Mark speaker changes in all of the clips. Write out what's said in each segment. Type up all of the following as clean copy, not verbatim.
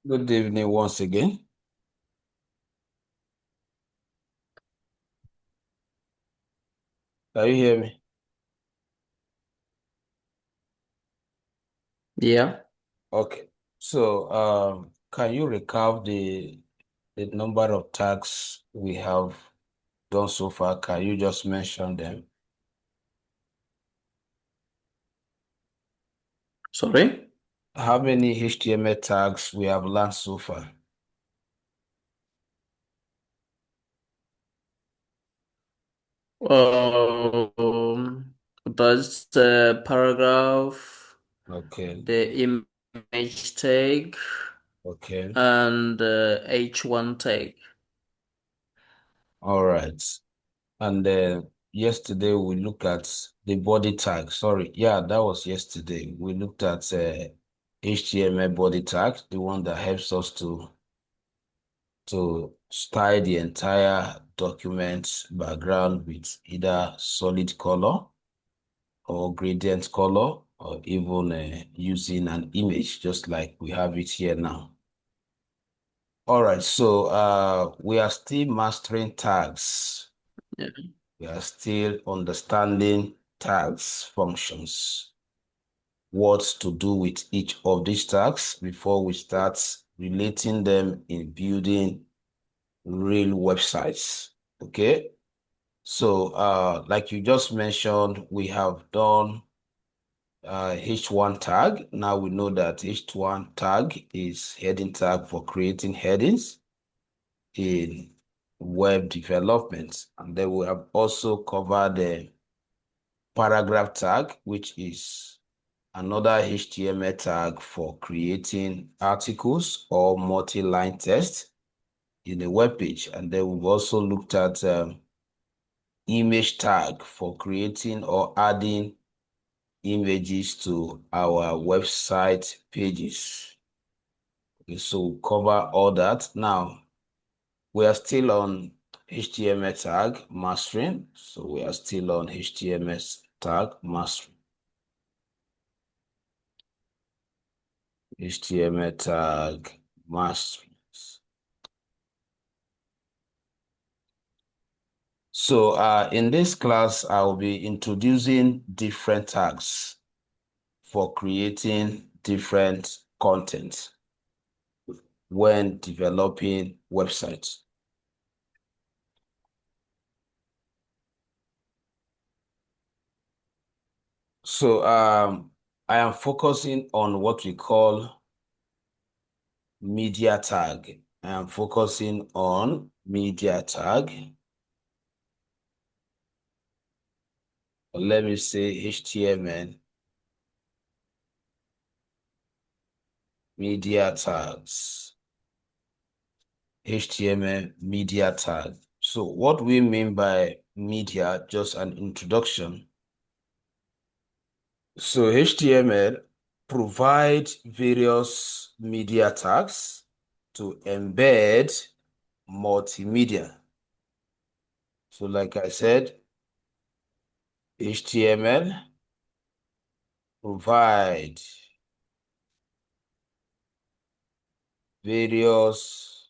Speaker 1: Good evening once again. Can you hear me?
Speaker 2: Yeah.
Speaker 1: Okay. So, can you recap the number of tasks we have done so far? Can you just mention them?
Speaker 2: Sorry.
Speaker 1: How many HTML tags we have learned so far?
Speaker 2: That's the paragraph,
Speaker 1: Okay.
Speaker 2: the image tag,
Speaker 1: Okay.
Speaker 2: and the H1 tag.
Speaker 1: All right. And yesterday we looked at the body tag. Sorry. Yeah, that was yesterday. We looked at HTML body tag, the one that helps us to style the entire document background with either solid color or gradient color or even using an image just like we have it here now. All right, so we are still mastering tags.
Speaker 2: Yeah.
Speaker 1: We are still understanding tags functions, what to do with each of these tags before we start relating them in building real websites. Okay. So, like you just mentioned, we have done H1 tag. Now we know that H1 tag is heading tag for creating headings in web development. And then we have also covered the paragraph tag, which is another HTML tag for creating articles or multi-line text in a web page. And then we've also looked at image tag for creating or adding images to our website pages. Okay, so we'll cover all that. Now, we are still on HTML tag mastering. So we are still on HTML tag mastering. HTML tag mastering. So in this class, I will be introducing different tags for creating different content when developing websites. So I am focusing on what we call media tag. I am focusing on media tag. Let me say HTML media tags. HTML media tag. So what we mean by media, just an introduction. So HTML provides various media tags to embed multimedia. So like I said, HTML provide various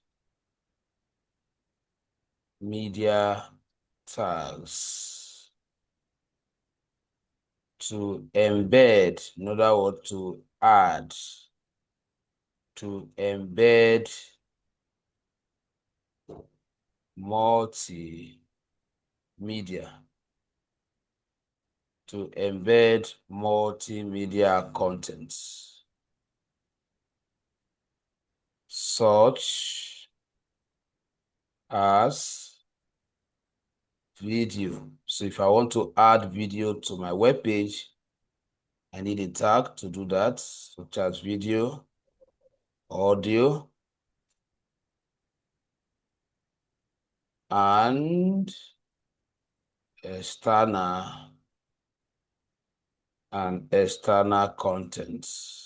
Speaker 1: media tags to embed, in other words, to add, to embed multimedia, to embed multimedia contents, such as video. So if I want to add video to my web page, I need a tag to do that, such as video, audio, and external contents.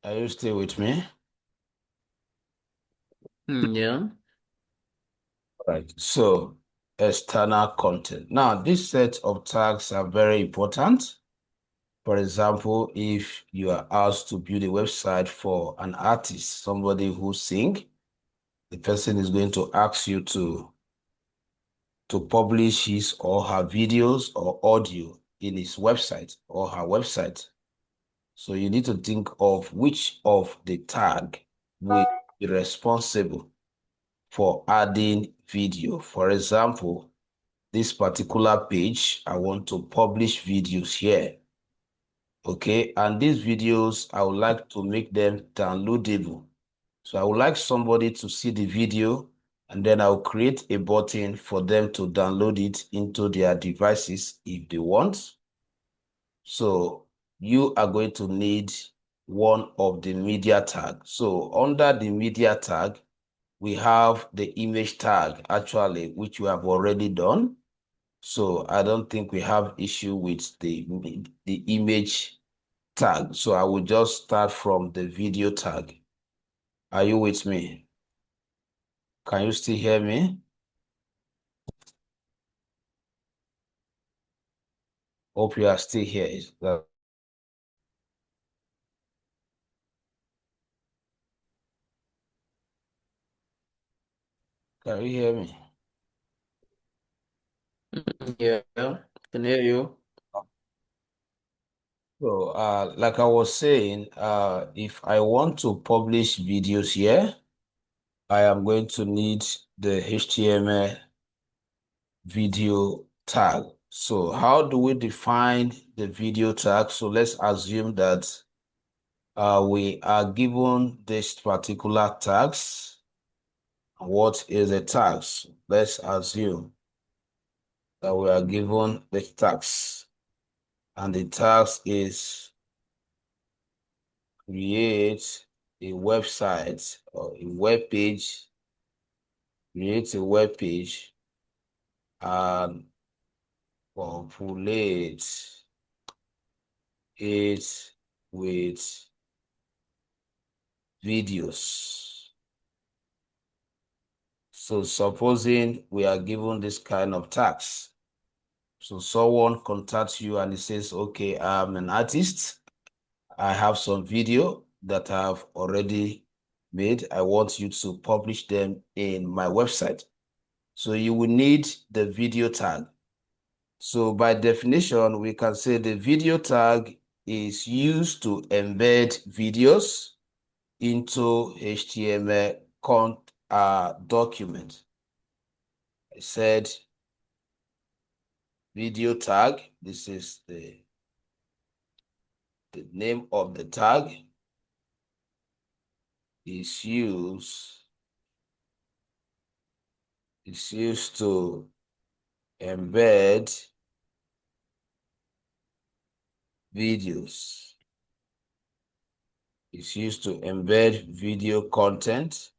Speaker 1: Are you still with me?
Speaker 2: Yeah.
Speaker 1: Right. So external content. Now, this set of tags are very important. For example, if you are asked to build a website for an artist, somebody who sings, the person is going to ask you to publish his or her videos or audio in his website or her website. So you need to think of which of the tag will be responsible for adding video. For example, this particular page, I want to publish videos here. Okay, and these videos, I would like to make them downloadable. So I would like somebody to see the video, and then I'll create a button for them to download it into their devices if they want. So you are going to need one of the media tag. So under the media tag, we have the image tag actually, which we have already done. So I don't think we have issue with the image tag. So I will just start from the video tag. Are you with me? Can you still hear me? Hope you are still here. Can you hear me?
Speaker 2: Yeah, can hear you.
Speaker 1: So, like I was saying, if I want to publish videos here, I am going to need the HTML video tag. So how do we define the video tag? So let's assume that we are given this particular tags. What is the tags? Let's assume that we are given the tags, and the task is create a website or a web page, create a web page and populate it with videos. So supposing we are given this kind of task. So someone contacts you and he says, okay, I'm an artist. I have some video that I've already made. I want you to publish them in my website. So you will need the video tag. So by definition, we can say the video tag is used to embed videos into HTML document. I said video tag. This is the name of the tag is used to embed videos. It's used to embed video content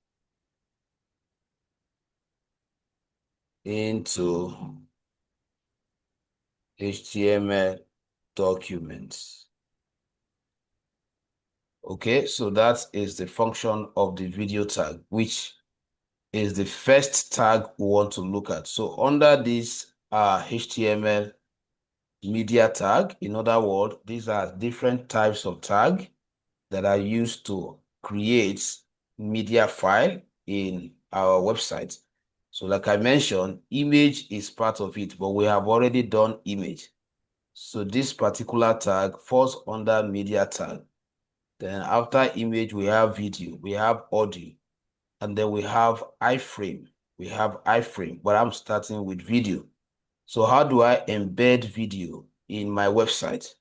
Speaker 1: into HTML documents. Okay, so that is the function of the video tag, which is the first tag we want to look at. So under this HTML media tag, in other words, these are different types of tag that are used to create media file in our website. So like I mentioned, image is part of it, but we have already done image. So this particular tag falls under media tag. Then after image, we have video, we have audio, and then we have iframe. We have iframe, but I'm starting with video. So how do I embed video in my website?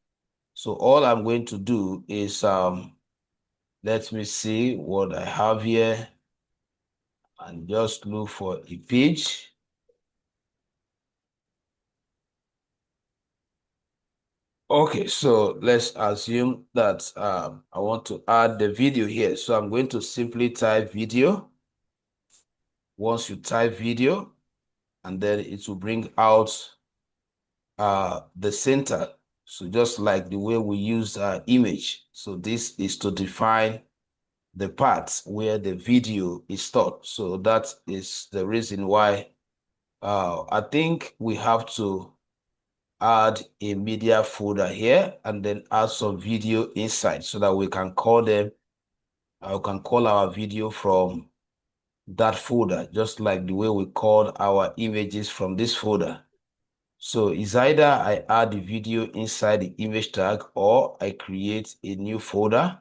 Speaker 1: So all I'm going to do is, let me see what I have here and just look for a page. Okay, so let's assume that I want to add the video here. So I'm going to simply type video. Once you type video, and then it will bring out the center. So just like the way we use image. So this is to define the parts where the video is stored. So that is the reason why I think we have to add a media folder here and then add some video inside so that we can call them. I can call our video from that folder, just like the way we called our images from this folder. So it's either I add the video inside the image tag or I create a new folder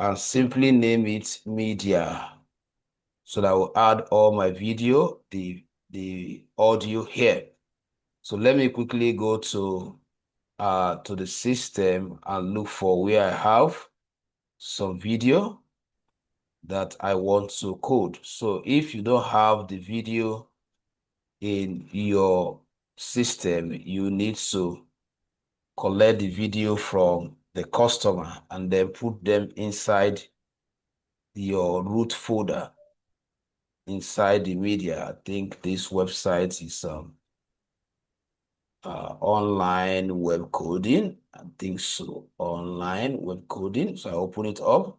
Speaker 1: and simply name it media. So that I will add all my video, the audio here. So let me quickly go to the system and look for where I have some video that I want to code. So if you don't have the video in your system, you need to collect the video from the customer and then put them inside your root folder inside the media. I think this website is online web coding. I think so. Online web coding. So I open it up.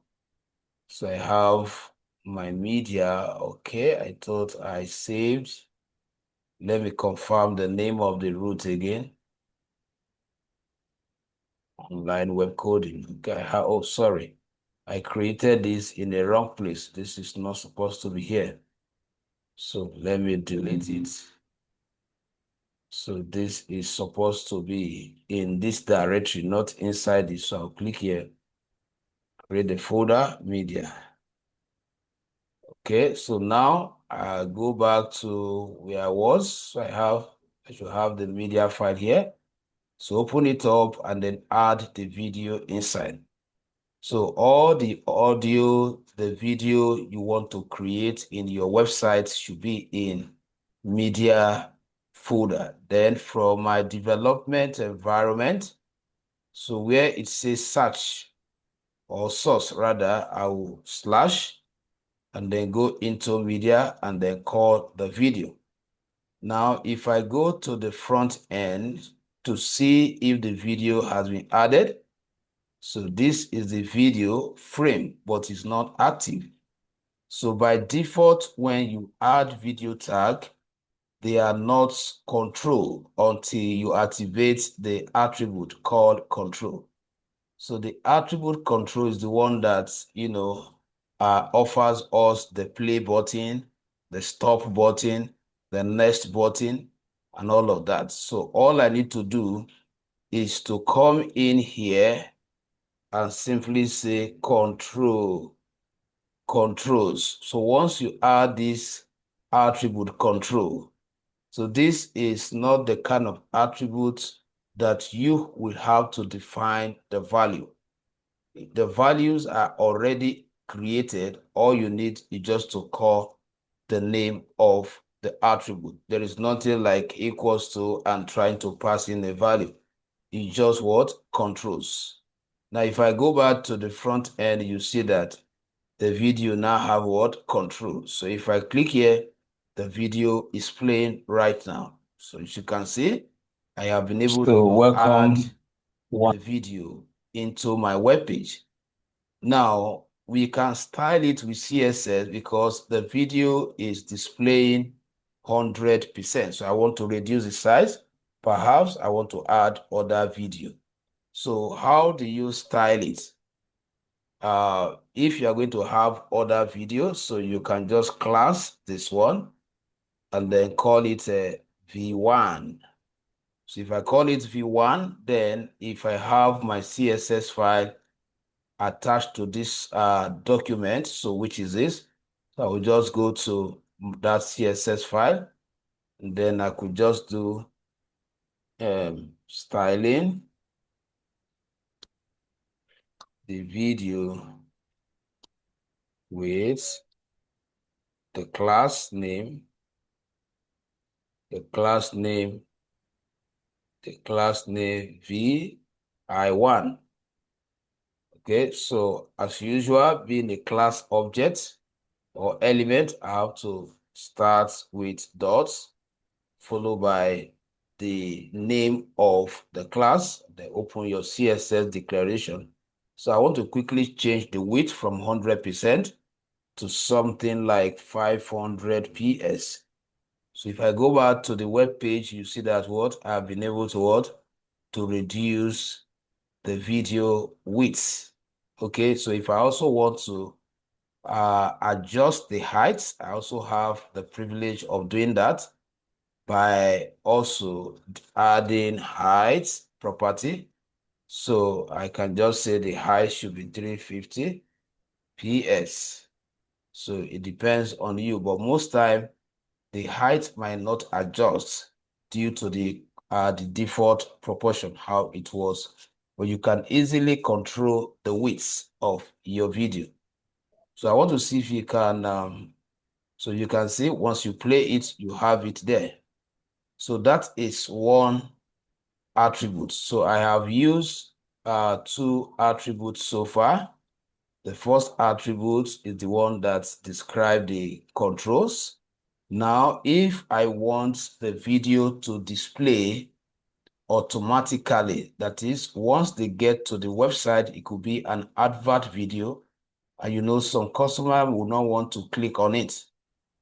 Speaker 1: So I have my media. Okay, I thought I saved. Let me confirm the name of the root again. Online web coding. Okay, oh, sorry. I created this in the wrong place. This is not supposed to be here. So let me delete it. So this is supposed to be in this directory, not inside this. So I'll click here, create the folder, media. Okay, so now I go back to where I was. So I should have the media file here. So open it up and then add the video inside. So all the audio, the video you want to create in your website should be in media folder. Then from my development environment, so where it says search or source rather, I will slash and then go into media and then call the video. Now, if I go to the front end to see if the video has been added, so this is the video frame, but it's not active. So by default, when you add video tag, they are not control until you activate the attribute called control. So the attribute control is the one that, offers us the play button, the stop button, the next button, and all of that. So all I need to do is to come in here and simply say controls. So once you add this attribute control, so this is not the kind of attribute that you will have to define the value. The values are already created. All you need is just to call the name of the attribute. There is nothing like equals to and trying to pass in a value. It's just what? Controls. Now, if I go back to the front end, you see that the video now have what? Controls. So if I click here, the video is playing right now. So as you can see, I have been able to add the video into my web page. Now, we can style it with CSS because the video is displaying 100%. So I want to reduce the size. Perhaps I want to add other video. So how do you style it? If you are going to have other videos, so you can just class this one and then call it a V1. So if I call it V1, then if I have my CSS file attached to this document, so which is this, so I will just go to that CSS file, and then I could just do styling the video with the class name, the class name VI1. Okay, so as usual, being a class object or element, I have to start with dots, followed by the name of the class, then open your CSS declaration. So I want to quickly change the width from 100% to something like 500 PS. So if I go back to the web page, you see that what I've been able to what to reduce the video width. Okay, so if I also want to adjust the height, I also have the privilege of doing that by also adding height property. So I can just say the height should be 350 ps. So it depends on you, but most time the height might not adjust due to the default proportion, how it was. But you can easily control the width of your video. So I want to see if you can, so you can see once you play it, you have it there. So that is one attribute. So I have used two attributes so far. The first attribute is the one that describes the controls. Now, if I want the video to display automatically, that is, once they get to the website, it could be an advert video, and you know some customer will not want to click on it.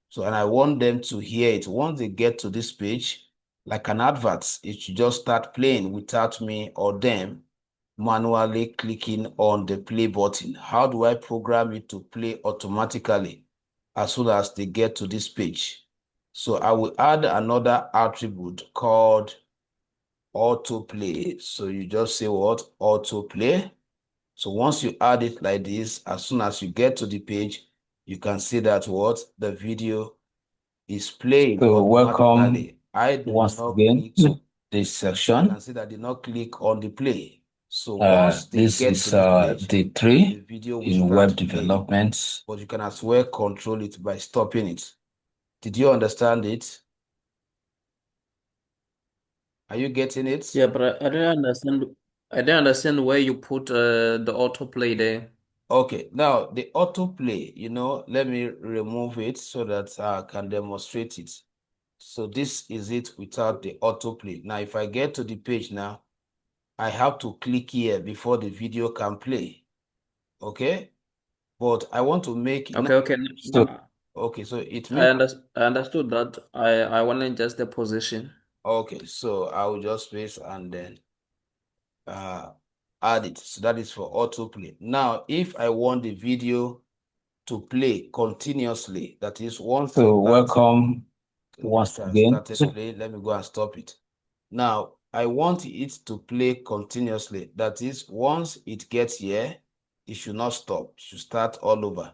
Speaker 1: So, and I want them to hear it. Once they get to this page, like an advert, it should just start playing without me or them manually clicking on the play button. How do I program it to play automatically as soon as they get to this page? So I will add another attribute called autoplay. So you just say what? Autoplay. So once you add it like this, as soon as you get to the page, you can see that what? The video is playing
Speaker 2: So welcome
Speaker 1: automatically. I did
Speaker 2: once
Speaker 1: not
Speaker 2: again
Speaker 1: click.
Speaker 2: to this
Speaker 1: You
Speaker 2: section.
Speaker 1: can see that I did not click on the play. So once they
Speaker 2: This
Speaker 1: get
Speaker 2: is
Speaker 1: to this page,
Speaker 2: day
Speaker 1: the
Speaker 2: 3
Speaker 1: video will
Speaker 2: in web
Speaker 1: start playing.
Speaker 2: development.
Speaker 1: But you can as well control it by stopping it. Did you understand it? Are you getting it?
Speaker 2: Yeah, but I didn't understand. I didn't understand where you put the autoplay there.
Speaker 1: Okay, now the autoplay, let me remove it so that I can demonstrate it. So this is it without the autoplay. Now, if I get to the page now, I have to click here before the video can play. Okay, but I want to make it now.
Speaker 2: Okay.
Speaker 1: So,
Speaker 2: Now
Speaker 1: okay, so it means
Speaker 2: I understood that. I wanted just the position.
Speaker 1: okay, so I will just paste and then add it. So that is for autoplay. Now, if I want the video to play continuously, that is once
Speaker 2: So welcome once again.
Speaker 1: started playing, let me go and stop it. Now, I want it to play continuously. That is, once it gets here, it should not stop. It should start all over.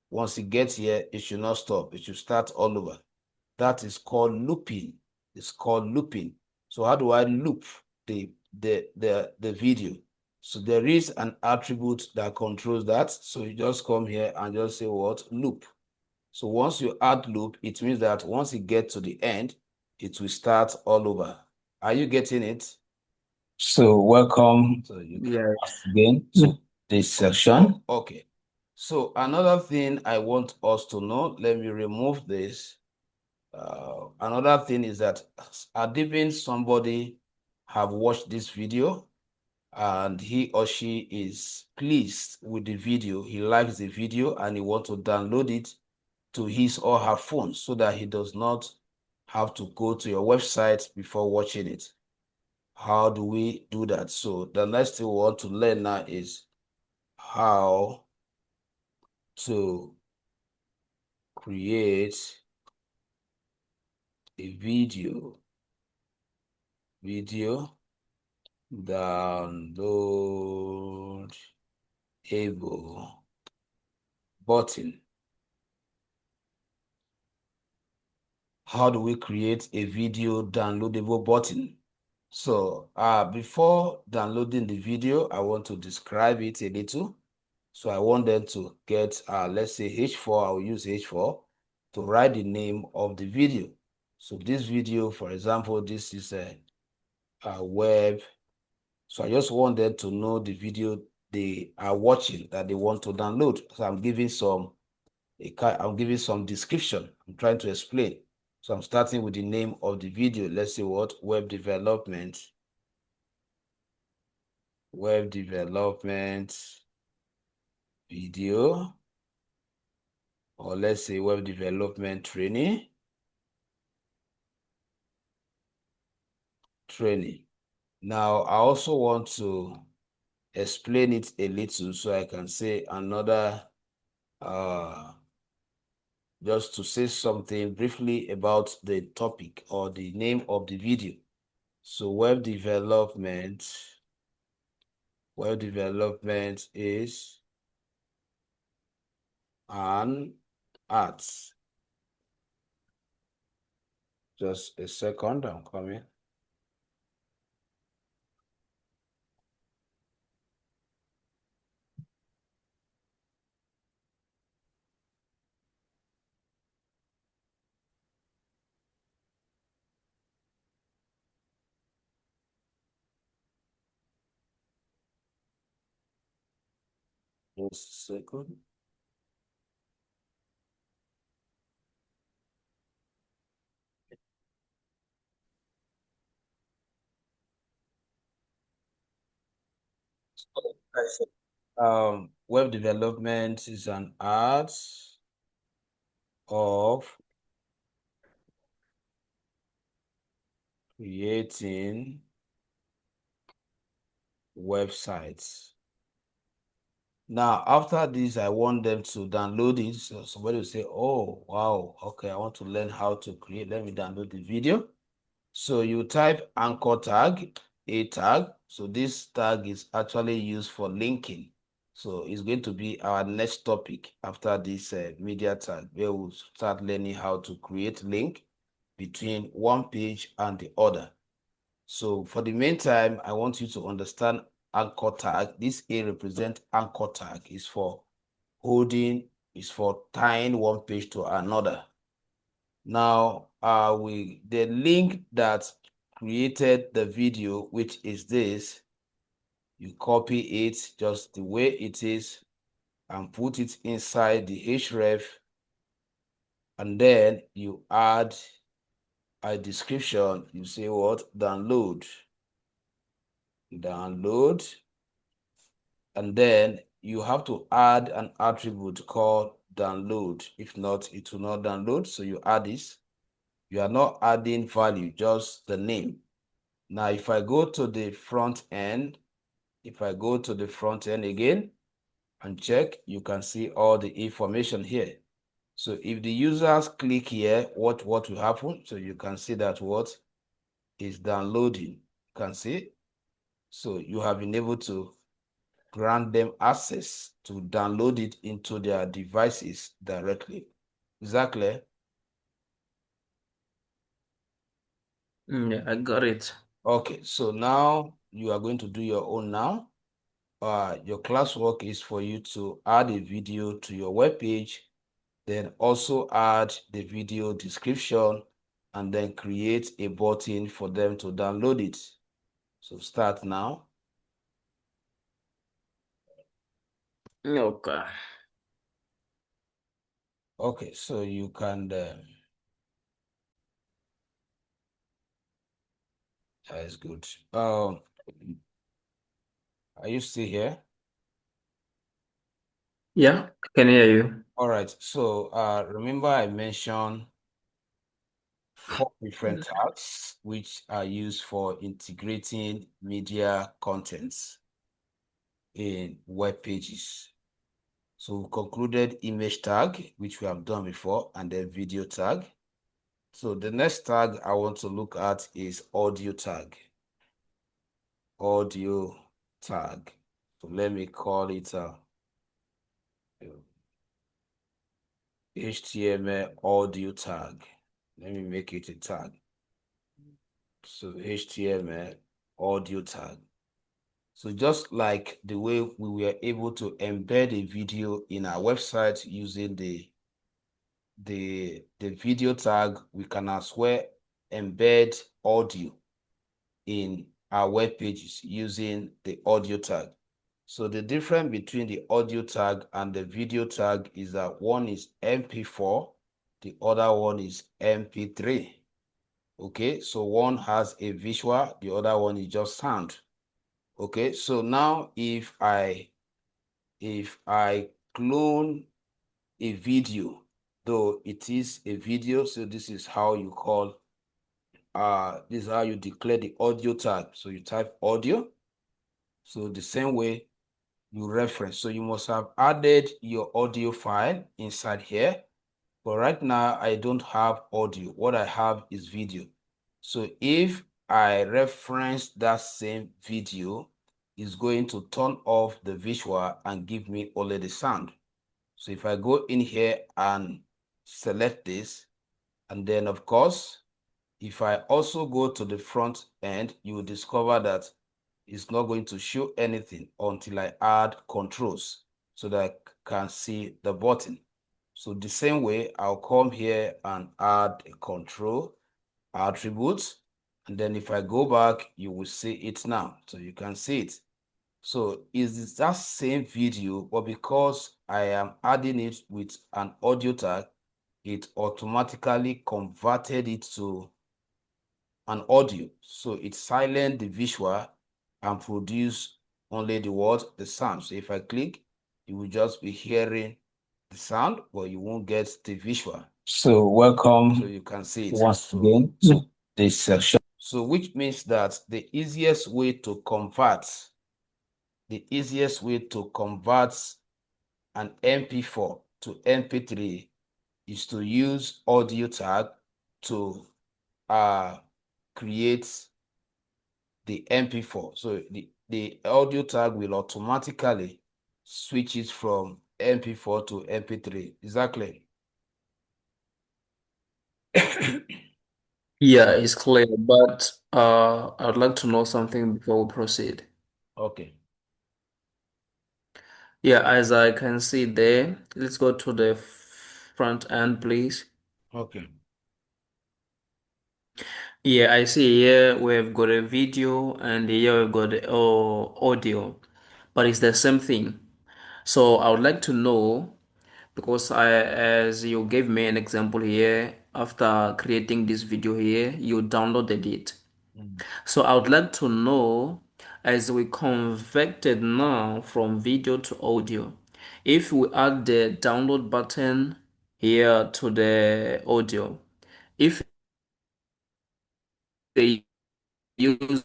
Speaker 1: Once it gets here, it should not stop. It should start all over. That is called looping. It's called looping. So how do I loop the video? So there is an attribute that controls that. So you just come here and just say what? Loop. So once you add loop, it means that once you get to the end, it will start all over. Are you getting it?
Speaker 2: So welcome
Speaker 1: So you can
Speaker 2: yeah.
Speaker 1: once again to this section. Okay. So another thing I want us to know, let me remove this. Another thing is that even somebody have watched this video and he or she is pleased with the video, he likes the video and he wants to download it to his or her phone so that he does not have to go to your website before watching it. How do we do that? So the next thing we want to learn now is how to create a video download able button. How do we create a video downloadable button? So before downloading the video, I want to describe it a little. So I want them to get, let's say H4, I'll use H4 to write the name of the video. So this video, for example, this is a web. So I just want them to know the video they are watching that they want to download. So I'm giving some description. I'm trying to explain. So I'm starting with the name of the video. Let's say what? Web development video, or let's say web development training. training. Now, I also want to explain it a little so I can say another, just to say something briefly about the topic or the name of the video. So web development is an art. Just a second, I'm coming. Just a second. I said, web development is an art of creating websites. Now, after this, I want them to download it. So somebody will say, oh, wow, okay, I want to learn how to create. Let me download the video. So you type anchor tag, a tag. So this tag is actually used for linking. So it's going to be our next topic after this media tag, where we'll start learning how to create link between one page and the other. So for the meantime, I want you to understand anchor tag. This A represents anchor tag. Is for holding, is for tying one page to another. Now, the link that created the video, which is this, you copy it just the way it is and put it inside the href, and then you add a description. You say what? Download. And then you have to add an attribute called download. If not, it will not download. So you add this. You are not adding value, just the name. Now, if I go to the front end, again and check, you can see all the information here. So if the users click here, what will happen? So you can see that what is downloading. You can see. So you have been able to grant them access to download it into their devices directly. Exactly.
Speaker 2: Yeah, I got it.
Speaker 1: Okay, so now you are going to do your own now. Your classwork is for you to add a video to your web page, then also add the video description, and then create a button for them to download it. So start now.
Speaker 2: Okay.
Speaker 1: Okay, so you can, that is good. Are you still here?
Speaker 2: Yeah, I can hear you.
Speaker 1: All right, so remember I mentioned 4 different tags which are used for integrating media contents in web pages. So we concluded image tag, which we have done before, and then video tag. So the next tag I want to look at is audio tag. Audio tag. So let me call it HTML audio tag. Let me make it a tag. So HTML audio tag. So just like the way we were able to embed a video in our website using the video tag, we can as well embed audio in our web pages using the audio tag. So the difference between the audio tag and the video tag is that one is MP4, the other one is MP3. Okay, so one has a visual, the other one is just sound. Okay, so now if I clone a video, though it is a video, so this is how you call this is how you declare the audio tag. So you type audio. So the same way you reference. So you must have added your audio file inside here. But right now, I don't have audio. What I have is video. So if I reference that same video, it's going to turn off the visual and give me only the sound. So if I go in here and select this, and then of course, if I also go to the front end, you will discover that it's not going to show anything until I add controls so that I can see the button. So the same way, I'll come here and add a control attribute. And then if I go back, you will see it now. So you can see it. So it's that same video, but because I am adding it with an audio tag, it automatically converted it to an audio. So it silent the visual and produce only the word, the sound. So if I click, you will just be hearing the sound, but you won't get the visual. So welcome. So you can see it once again to this section. So which means that the easiest way to convert an MP4 to MP3 is to use audio tag to create the MP4. So the audio tag will automatically switch it from MP4 to MP3. Exactly.
Speaker 2: Yeah, it's clear, but I would like to know something before we proceed.
Speaker 1: Okay.
Speaker 2: Yeah, as I can see there, let's go to the front end, please.
Speaker 1: Okay.
Speaker 2: Yeah, I see here we've got a video and here we've got the audio, but it's the same thing. So I would like to know because as you gave me an example here, after creating this video here, you downloaded it.
Speaker 1: Mm.
Speaker 2: So I would like to know, as we converted now from video to audio, if we add the download button here to the audio, if the user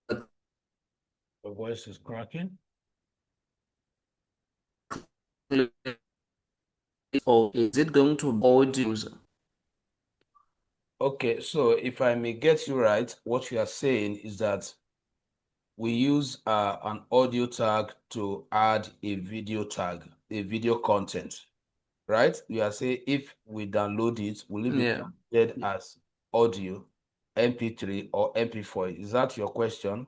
Speaker 1: The voice is cracking.
Speaker 2: clicks, or is it going to be audio user?
Speaker 1: Okay, so if I may get you right, what you are saying is that we use an audio tag to add a video tag, a video content, right? You are saying if we download it, will it be
Speaker 2: Yeah,
Speaker 1: considered as audio, MP3 or MP4? Is that your question?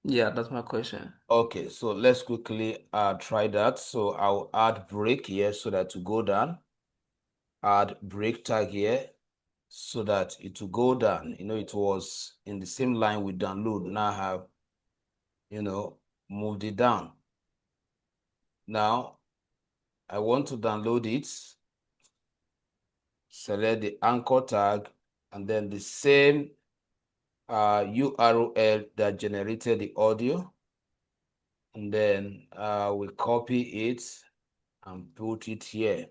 Speaker 2: yeah, that's my question.
Speaker 1: Okay, so let's quickly try that. So I'll add break here so that to go down, add break tag here so that it will go down. You know, it was in the same line with download. Now I have, moved it down. Now I want to download it. Select the anchor tag and then the same URL that generated the audio. And then we copy it and put it here.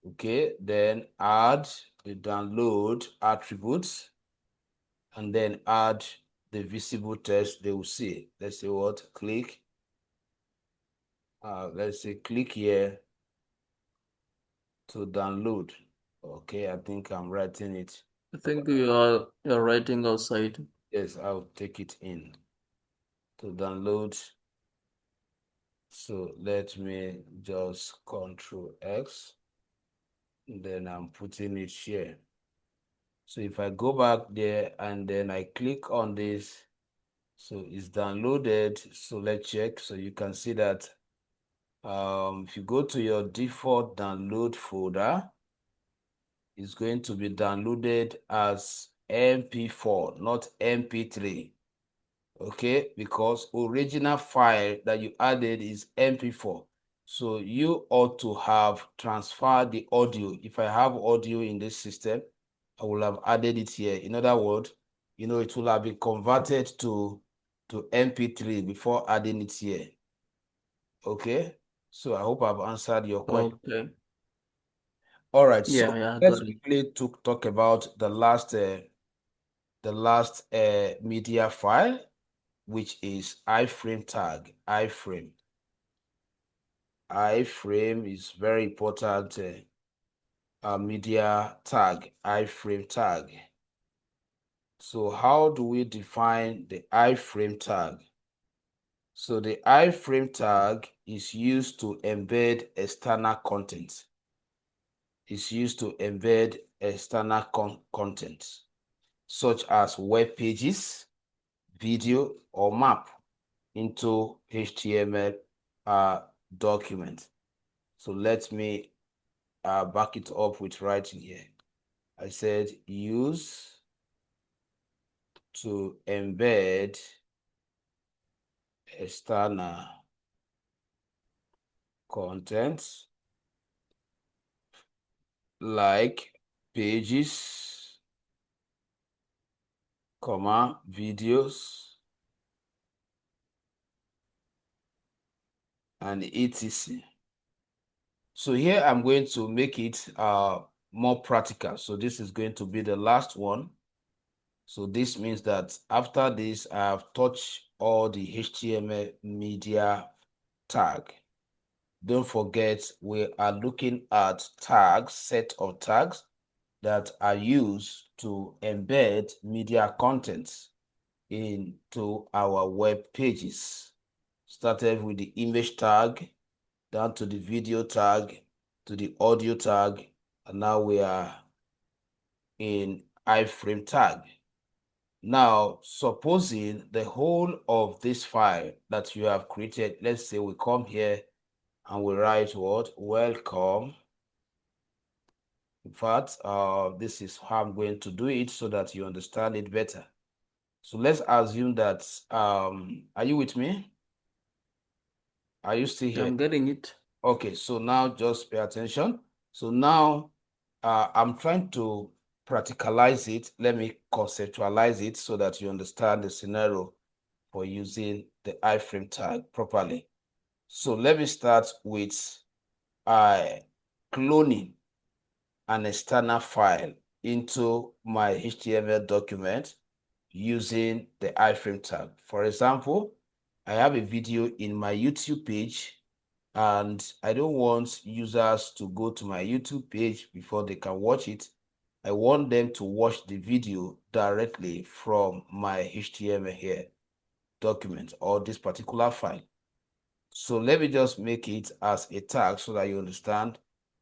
Speaker 1: Okay, then add the download attributes and then add the visible text they will see. Let's say what? Click. Let's say click here to download. Okay, I think I'm writing it.
Speaker 2: I think you're writing outside.
Speaker 1: Yes, I'll take it in to download. So let me just Control X. Then I'm putting it here. So if I go back there and then I click on this, so it's downloaded. So let's check. So you can see that if you go to your default download folder, it's going to be downloaded as MP4, not MP3. Okay, because original file that you added is MP4. So you ought to have transferred the audio. If I have audio in this system, I will have added it here. In other words, it will have been converted to MP3 before adding it here. Okay, So I hope I've answered your question.
Speaker 2: Okay.
Speaker 1: All right, so
Speaker 2: Yeah,
Speaker 1: let's
Speaker 2: got it.
Speaker 1: quickly talk about the last media file, which is iframe tag. Iframe. Iframe is very important media tag, iframe tag. So how do we define the iframe tag? So the iframe tag is used to embed external content. It's used to embed external content, such as web pages, video, or map into HTML document. So let me back it up with writing here. I said use to embed external content like pages, comma, videos, and etc. So here I'm going to make it more practical. So this is going to be the last one. So this means that after this, I have touched all the HTML media tag. Don't forget, we are looking at tags, set of tags that are used to embed media contents into our web pages. Started with the image tag, down to the video tag, to the audio tag, and now we are in iframe tag. Now, supposing the whole of this file that you have created, let's say we come here and we write what? Welcome. In fact, this is how I'm going to do it so that you understand it better. So let's assume that, are you with me? Are you still here?
Speaker 2: I'm getting it.
Speaker 1: Okay, so now just pay attention. So now I'm trying to practicalize it. Let me conceptualize it so that you understand the scenario for using the iframe tag properly. So let me start with cloning an external file into my HTML document using the iframe tag. For example, I have a video in my YouTube page and I don't want users to go to my YouTube page before they can watch it. I want them to watch the video directly from my HTML here document or this particular file. So let me just make it as a tag so that you understand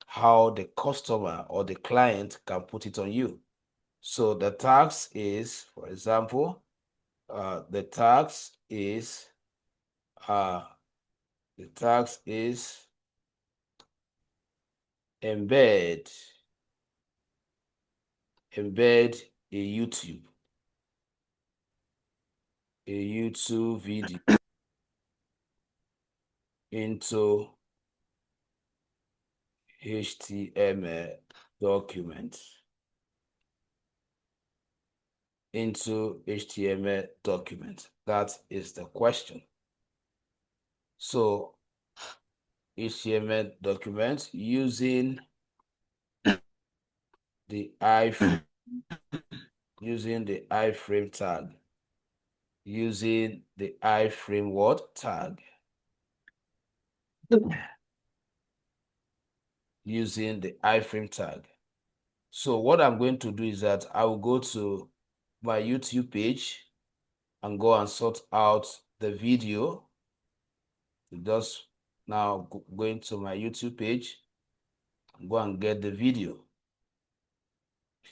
Speaker 1: how the customer or the client can put it on you. So the tags is, for example, the tags is uh, embed a YouTube video into HTML document. That is the question. So HTML document using the iframe tag. Using the iframe what tag? Using the iframe tag. So what I'm going to do is that I will go to my YouTube page and go and sort out the video. Just now go into my YouTube page and go and get the video.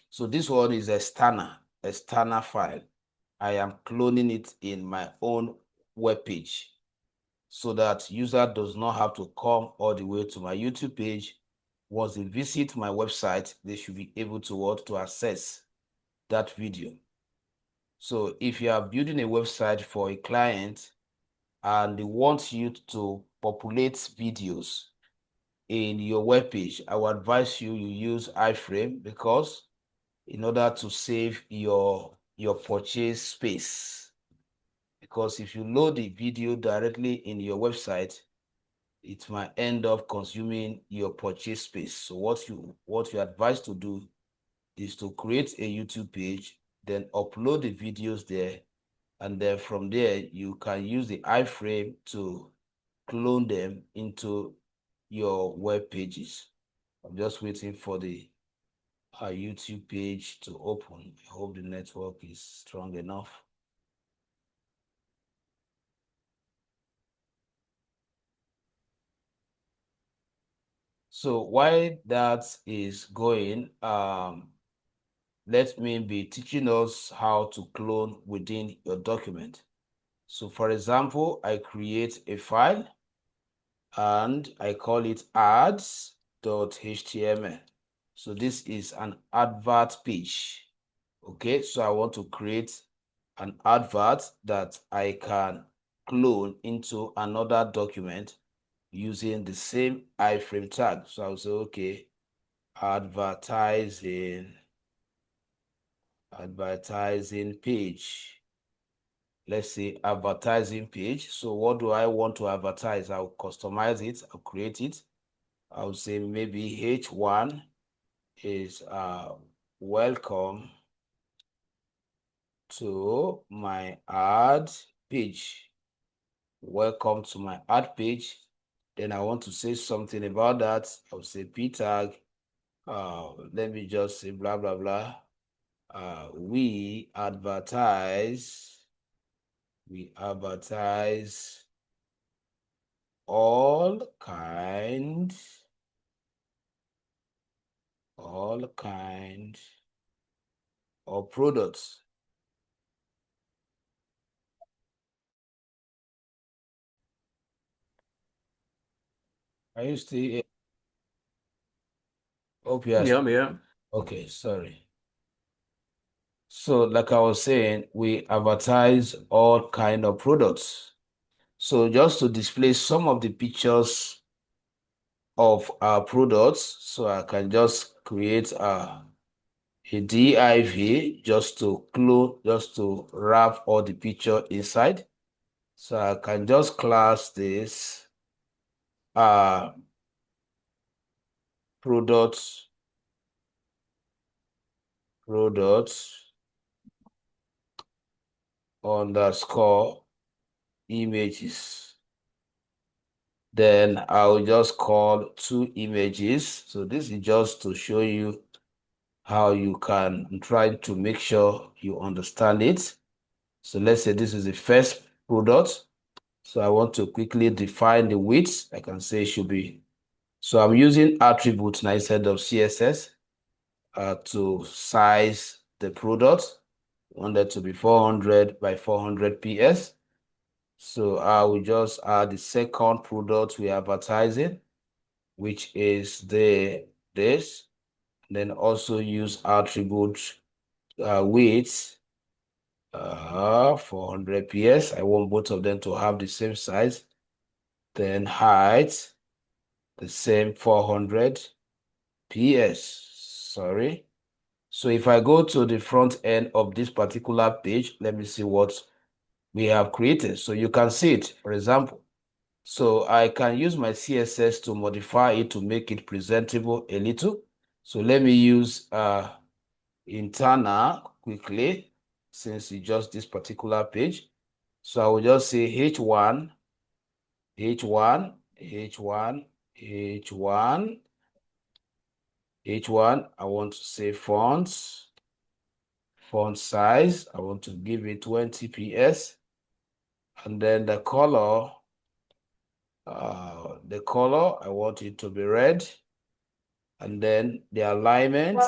Speaker 1: So this one is external file. I am cloning it in my own web page so that user does not have to come all the way to my YouTube page. Once they visit my website, they should be able to access that video. So if you are building a website for a client and they want you to populate videos in your web page, I would advise you use iframe because in order to save your purchase space. Because if you load the video directly in your website, it might end up consuming your purchase space. So what you're advised to do is to create a YouTube page, then upload the videos there, and then from there you can use the iframe to clone them into your web pages. I'm just waiting for the YouTube page to open. I hope the network is strong enough. So while that is going, let me be teaching us how to clone within your document. So for example, I create a file and I call it ads.html. So this is an advert page. Okay, so I want to create an advert that I can clone into another document using the same iframe tag. So I'll say, okay, advertising page. Let's say advertising page. So what do I want to advertise? I'll customize it, I'll create it. I'll say maybe H1 is welcome to my ad page. Welcome to my ad page. Then I want to say something about that. I'll say p tag. Let me just say blah blah blah. We advertise all kind of products. Are you still here? Hope you are
Speaker 2: Yeah, yeah.
Speaker 1: okay, sorry. So like I was saying, we advertise all kind of products. So just to display some of the pictures of our products, so I can just create a div just to clone, just to wrap all the picture inside. So I can just class this products underscore images. Then I'll just call two images. So this is just to show you how you can try to make sure you understand it. So let's say this is the first product. So I want to quickly define the width. I can say it should be. So I'm using attributes now instead of CSS to size the product. I want that to be 400 by 400 PS. So I will just add the second product we're advertising, which is this. Then also use attribute width 400 PS. I want both of them to have the same size. Then height, the same 400 PS. Sorry. So if I go to the front end of this particular page, let me see what we have created. So you can see it, for example. So I can use my CSS to modify it to make it presentable a little. So let me use internal quickly, since it's just this particular page. So I will just say H1, H1, H1, H1, H1. I want to say fonts, font size. I want to give it 20 PS. And then the color, I want it to be red. And then the alignment,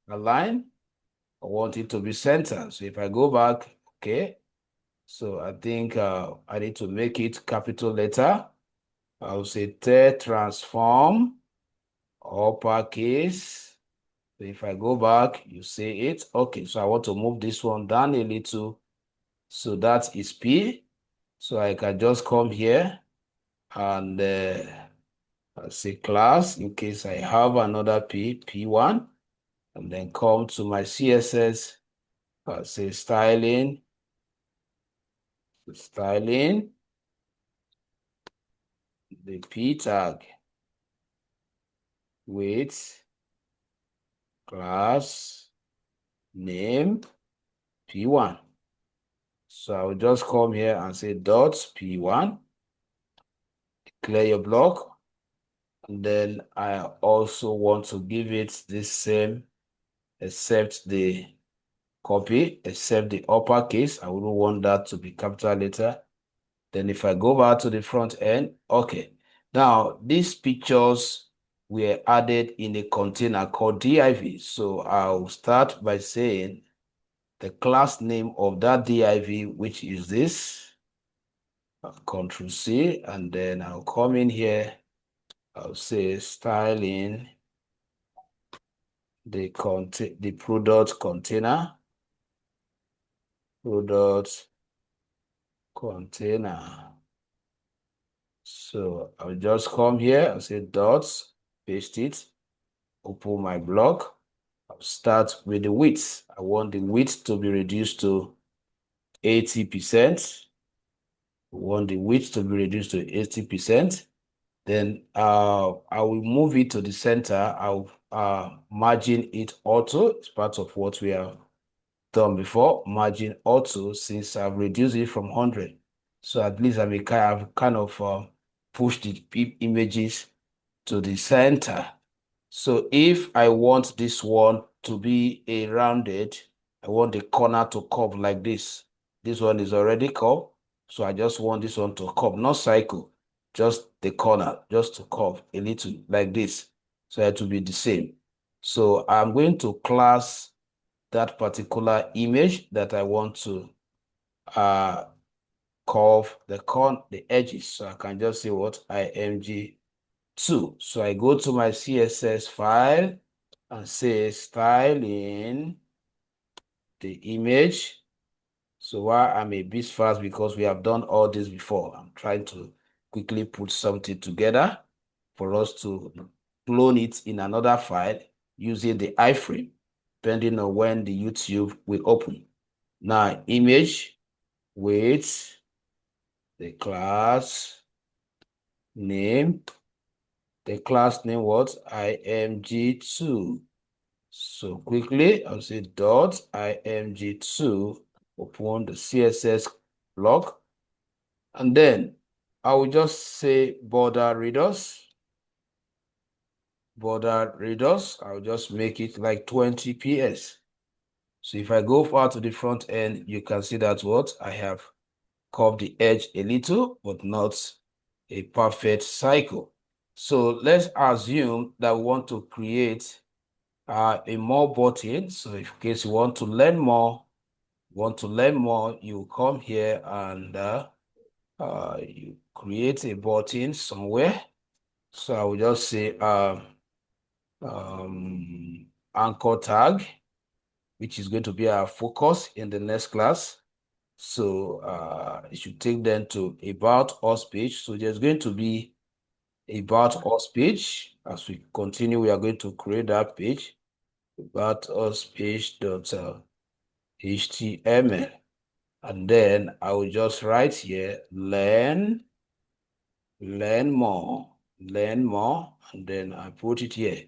Speaker 1: align, I want it to be centered. So if I go back, okay. So I think I need to make it capital letter. I'll say transform, uppercase. So if I go back, you see it. Okay, so I want to move this one down a little. So that is P. So I can just come here and say class in case I have another P1, and then come to my CSS, say styling, the P tag with class name P1. So I'll just come here and say dot P1, clear your block. And then I also want to give it this same, except the copy, except the uppercase. I wouldn't want that to be capital letter. Then if I go back to the front end, okay. Now, these pictures were added in a container called div. So I'll start by saying the class name of that div, which is this. Control C, and then I'll come in here. I'll say styling the product container. Product container. So I'll just come here and say dots, paste it, open my block. I'll start with the width. I want the width to be reduced to 80%. I want the width to be reduced to 80%. Then I will move it to the center. I'll margin it auto. It's part of what we have done before. Margin auto, since I've reduced it from 100. So at least I've kind of pushed the images to the center. So if I want this one to be a rounded, I want the corner to curve like this. This one is already curved, so I just want this one to curve, not cycle, just the corner, just to curve a little like this. So it will be the same. So I'm going to class that particular image that I want to curve the edges. So I can just say what img2. So I go to my CSS file and say styling the image. So why I'm a bit fast, because we have done all this before. I'm trying to quickly put something together for us to clone it in another file using the iframe, depending on when the YouTube will open. Now, image with the class name. The class name was img2. So quickly, I'll say dot img2, open the CSS block, and then I will just say border radius. Border radius, I'll just make it like 20 ps. So if I go far to the front end, you can see that what I have curved the edge a little, but not a perfect cycle. So let's assume that we want to create a more button. So in case you want to learn more, you come here and you create a button somewhere. So I will just say anchor tag, which is going to be our focus in the next class. So it should take them to about us page. So there's going to be about us page. As we continue, we are going to create that page, about us page dot HTML. And then I will just write here, learn more, and then I put it here.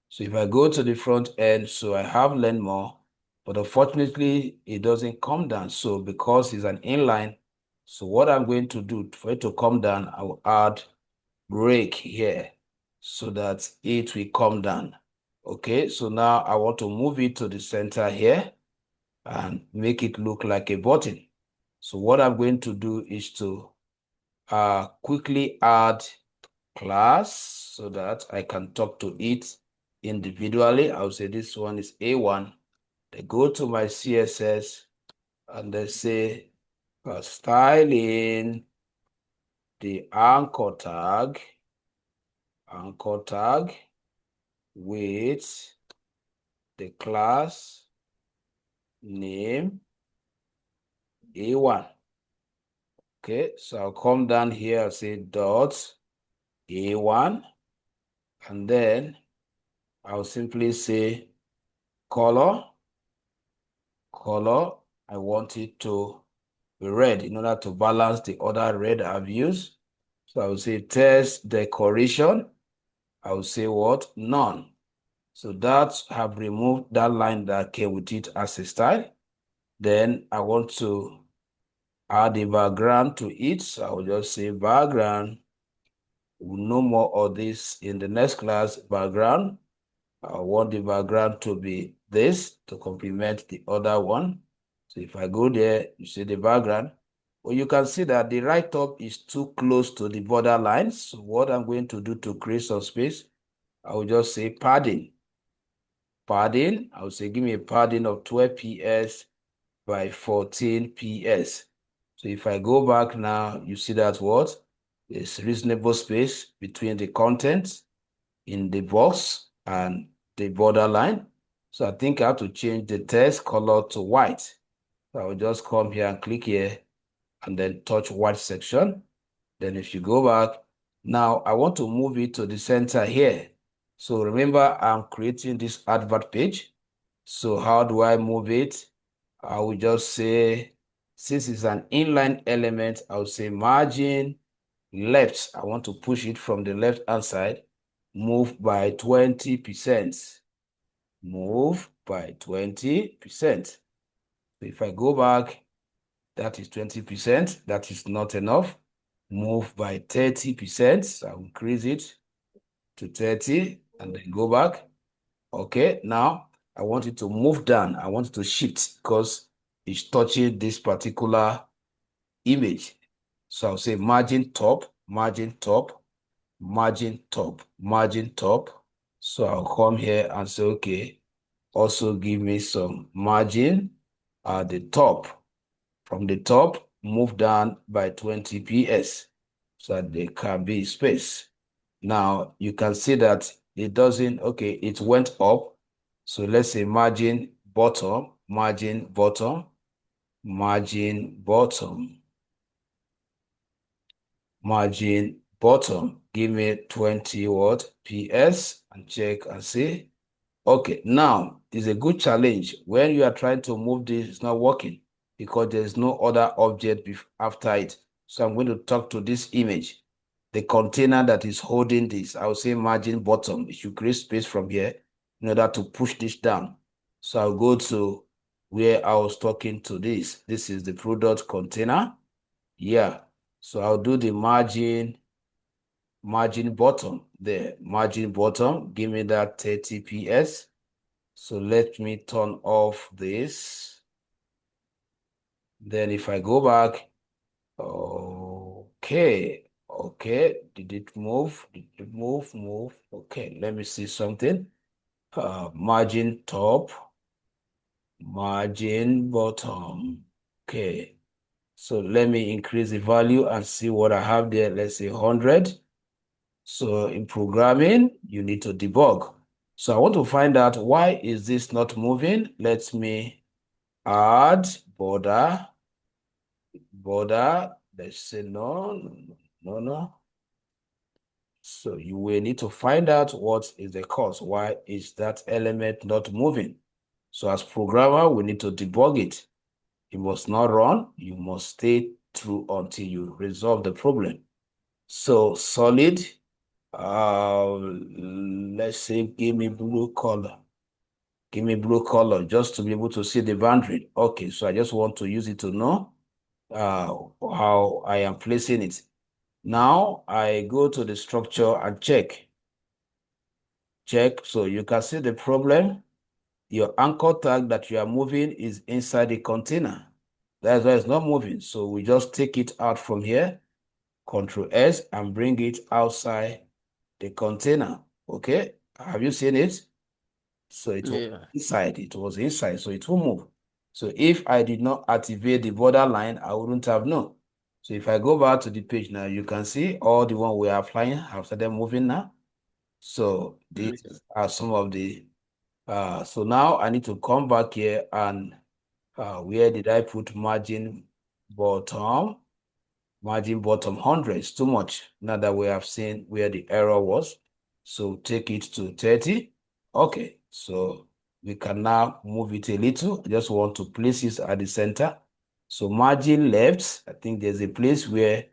Speaker 1: So if I go to the front end, so I have learn more, but unfortunately it doesn't come down. So because it's an inline, so what I'm going to do for it to come down, I will add break here so that it will come down. Okay, so now I want to move it to the center here and make it look like a button. So what I'm going to do is to quickly add class so that I can talk to it individually. I'll say this one is A1. I go to my CSS and they say styling the anchor tag with the class name A1. Okay, so I'll come down here and say dot A1, and then I'll simply say color. I want it to be red in order to balance the other red I've used. So I will say text decoration. I will say what? None. So that have removed that line that came with it as a style. Then I want to add a background to it. So I will just say background. We'll know more of this in the next class. Background. I want the background to be this to complement the other one. So if I go there, you see the background. Well, you can see that the right top is too close to the border lines. So what I'm going to do to create some space, I will just say padding. Padding, I will say give me a padding of 12 ps by 14 ps. So if I go back now, you see that what? There's reasonable space between the content in the box and the borderline. So I think I have to change the text color to white. So I will just come here and click here and then touch white section. Then if you go back, now I want to move it to the center here. So remember, I'm creating this advert page. So how do I move it? I will just say, since it's an inline element, I will say margin left. I want to push it from the left-hand side. Move by 20%. Move by 20%. If I go back, that is 20%. That is not enough. Move by 30%. So I'll increase it to 30 and then go back. Okay, now I want it to move down. I want it to shift because it's touching this particular image. So I'll say margin top, margin top, margin top, margin top. So I'll come here and say, okay, also give me some margin at the top. From the top, move down by 20 ps so that there can be space. Now you can see that it doesn't, okay, it went up. So let's say margin bottom, margin bottom, margin bottom, margin bottom. Give me 20 what? PS and check and see. Okay, now it's a good challenge. When you are trying to move this, it's not working because there's no other object after it. So I'm going to talk to this image, the container that is holding this. I will say margin bottom. It should create space from here in order to push this down. So I'll go to where I was talking to this. This is the product container. Yeah. So I'll do the margin bottom there. Margin bottom, give me that 30 ps. So let me turn off this. Then if I go back, okay, did it move? Did it move? Move. Okay, let me see something. Margin top, margin bottom. Okay, so let me increase the value and see what I have there. Let's say 100. So in programming, you need to debug. So I want to find out why is this not moving? Let me add border. Let's say no. So you will need to find out what is the cause. Why is that element not moving? So as programmer, we need to debug it. You must not run. You must stay through until you resolve the problem. So solid, let's say give me blue color. Give me blue color just to be able to see the boundary. Okay, so I just want to use it to know how I am placing it. Now I go to the structure and check. So you can see the problem. Your anchor tag that you are moving is inside the container. That's why it's not moving. So we just take it out from here, Control S, and bring it outside the container. Okay, have you seen it? So it was
Speaker 2: Yeah.
Speaker 1: inside, so it will move. So if I did not activate the border line, I wouldn't have known. So if I go back to the page now, you can see all the one we are applying have started moving now. So these
Speaker 2: Okay.
Speaker 1: are some of the, so now I need to come back here and where did I put margin bottom? Margin bottom 100 is too much. Now that we have seen where the error was. So take it to 30. Okay, so we can now move it a little. I just want to place it at the center. So margin left, I think there's a place where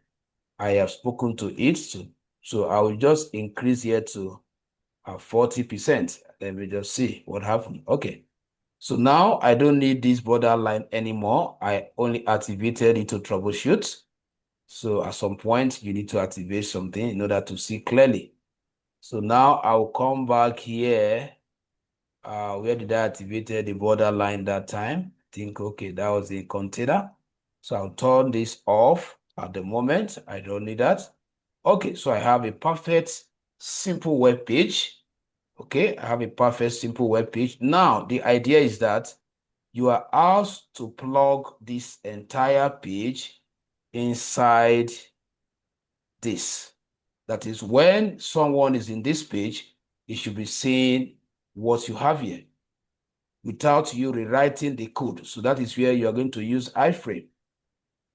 Speaker 1: I have spoken to it. So I will just increase here to 40%. Let me just see what happened. Okay. So now I don't need this borderline anymore. I only activated it to troubleshoot. So at some point, you need to activate something in order to see clearly. So now I'll come back here. Where did I activate the borderline that time? Think, okay, that was the container. So I'll turn this off at the moment. I don't need that. Okay, so I have a perfect, simple web page. Okay, I have a perfect, simple web page. Now, the idea is that you are asked to plug this entire page inside this. That is, when someone is in this page, he should be seeing what you have here without you rewriting the code. So that is where you are going to use iframe.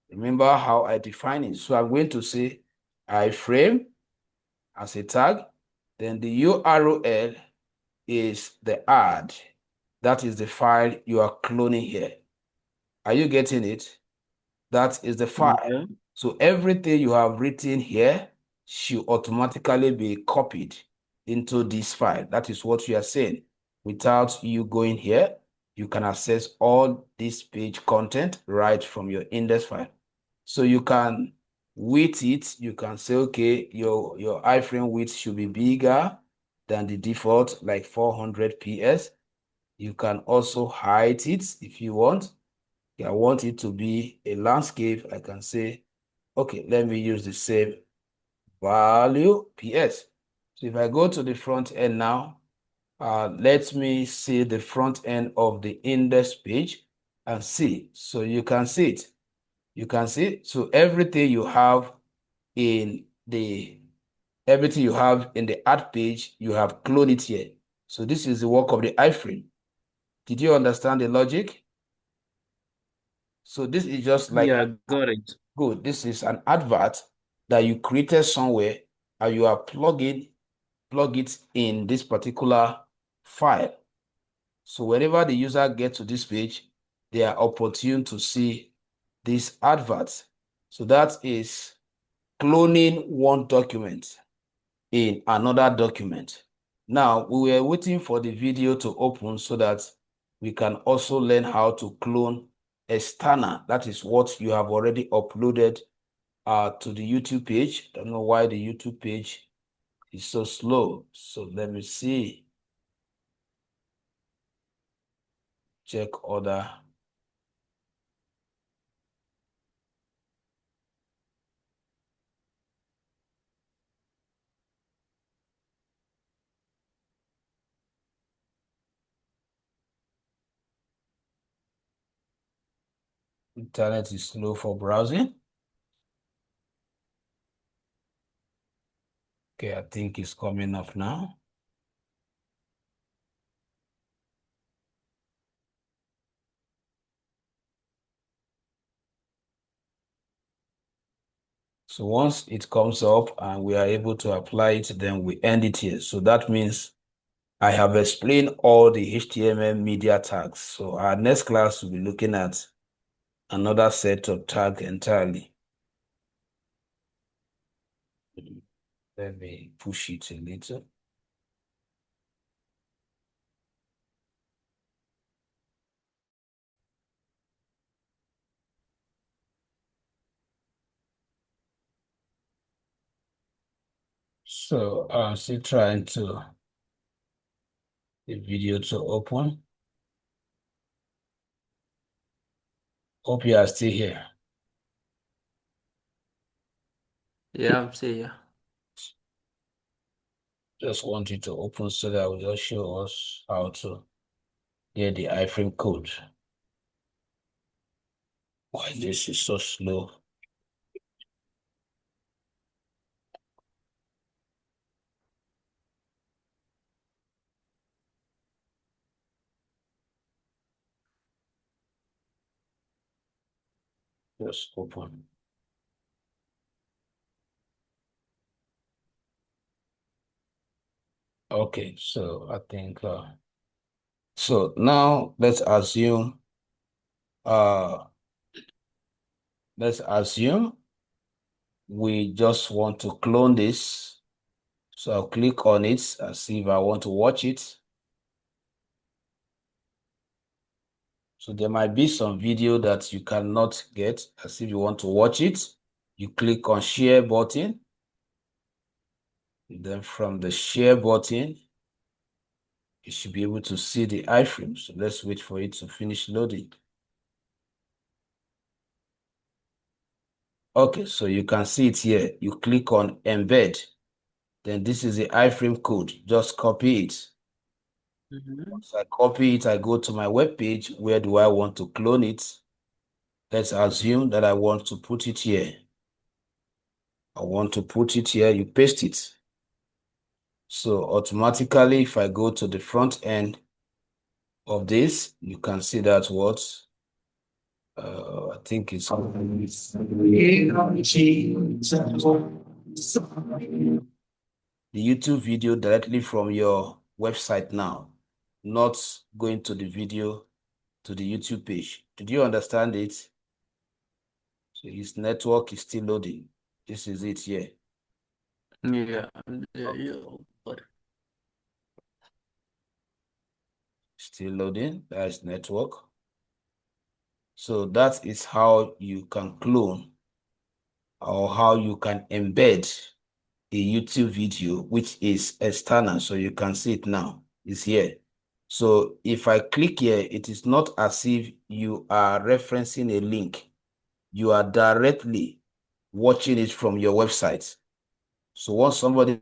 Speaker 1: Remember how I define it. So I'm going to say iframe as a tag. Then the URL is the add. That is the file you are cloning here. Are you getting it? That is the file.
Speaker 2: Yeah.
Speaker 1: So everything you have written here should automatically be copied into this file. That is what you are saying. Without you going here, you can access all this page content right from your index file. So you can width it. You can say, okay, your iframe width should be bigger than the default, like 400 PS. You can also height it if you want. I want it to be a landscape. I can say, okay, let me use the same value PS. So if I go to the front end now, let me see the front end of the index page and see. So you can see it. You can see. So everything you have in the add page, you have cloned it here. So this is the work of the iframe. Did you understand the logic? So this is just like,
Speaker 2: Yeah, got it.
Speaker 1: good, this is an advert that you created somewhere and you are plug it in this particular file. So whenever the user gets to this page, they are opportune to see this advert. So that is cloning one document in another document. Now, we were waiting for the video to open so that we can also learn how to clone external. That is what you have already uploaded to the YouTube page. Don't know why the YouTube page is so slow. So let me see. Check other. Internet is slow for browsing. Okay, I think it's coming up now. So once it comes up and we are able to apply it, then we end it here. So that means I have explained all the HTML media tags. So our next class will be looking at another set of tags entirely. Let me push it a little. So I'm still trying to the video to open. Hope you are still here.
Speaker 2: Yeah, I'm saying yeah.
Speaker 1: Just want it to open so that will just show us how to get the iframe code. Why this is so slow? Just open. Okay, so I think so now uh let's assume we just want to clone this. So I'll click on it and see if I want to watch it. So there might be some video that you cannot get, as if you want to watch it. You click on share button. And then from the share button, you should be able to see the iframe. So let's wait for it to finish loading. Okay, so you can see it here. You click on embed. Then this is the iframe code. Just copy it. Once I copy it, I go to my web page. Where do I want to clone it? Let's assume that I want to put it here. I want to put it here. You paste it. So automatically, if I go to the front end of this, you can see that what I think it's the YouTube video directly from your website now, not going to the video to the YouTube page. Did you understand it? So his network is still loading. This is it here.
Speaker 2: Yeah, yeah, but
Speaker 1: Still loading. That's network. So that is how you can clone or how you can embed a YouTube video, which is external. So you can see it now. It's here. So if I click here, it is not as if you are referencing a link. You are directly watching it from your website. So once somebody